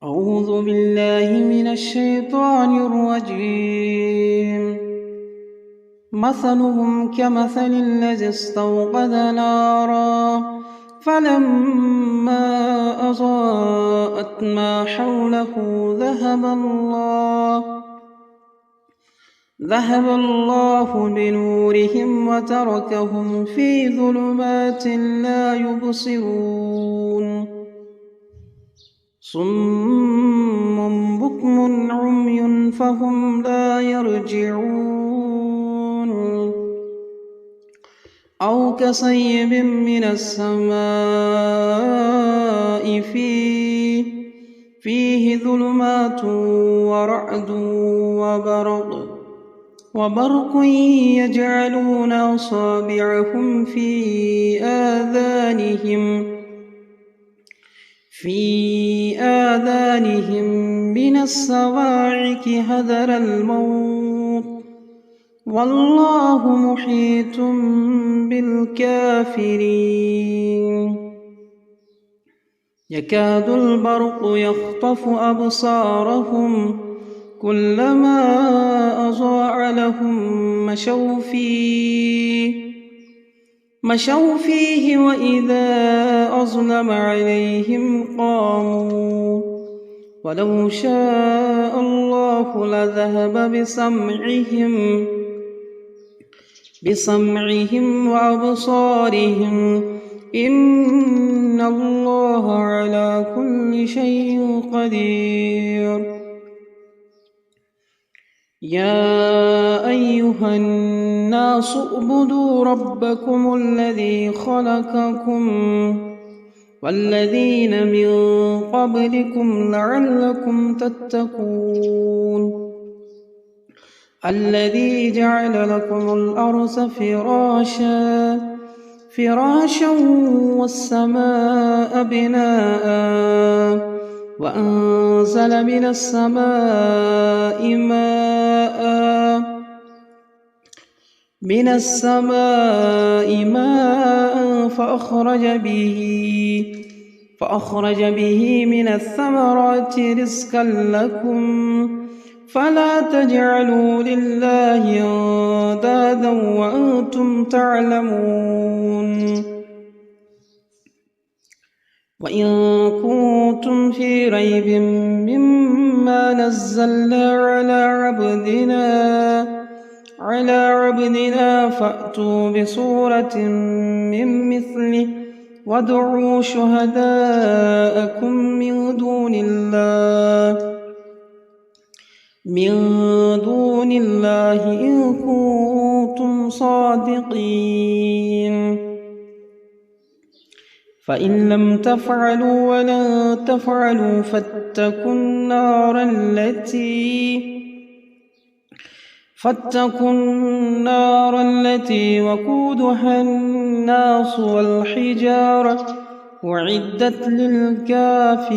أعوذ بالله من الشيطان الرجيم. مثلهم كمثل الذي استوقد نارا فلما أضاءت ما حوله ذهب الله بنورهم وتركهم في ظلمات لا يبصرون صم بكم عمي فهم لا يرجعون أو كصيب من السماء فيه ظلمات ورعد وبرق يجعلون أصابعهم في آذانهم من الصواعق حذر الموت والله محيط بالكافرين يكاد البرق يخطف أبصارهم كلما أضاء لهم مشوا فيه وإذا أظلم عليهم قاموا ولو شاء الله لذهب بسمعهم وأبصارهم إن الله على كل شيء قدير يا أيها الناس اعبدوا ربكم الذي خلقكم والذين من قبلكم لعلكم تتقون الذي جعل لكم الأرض فراشا والسماء بناء وأنزل من السماء ماء فأخرج به من الثمرات رزقا لكم فلا تجعلوا لله أندادا وأنتم تعلمون وإن كنتم في ريب مما نزلنا على عبدنا فأتوا بسورة من مثله وادعوا شهداءكم من دون الله إن كنتم صادقين فإن لم تفعلوا ولن تفعلوا فاتقوا النار التي وقودها الناس والحجارة أعدت للكافرين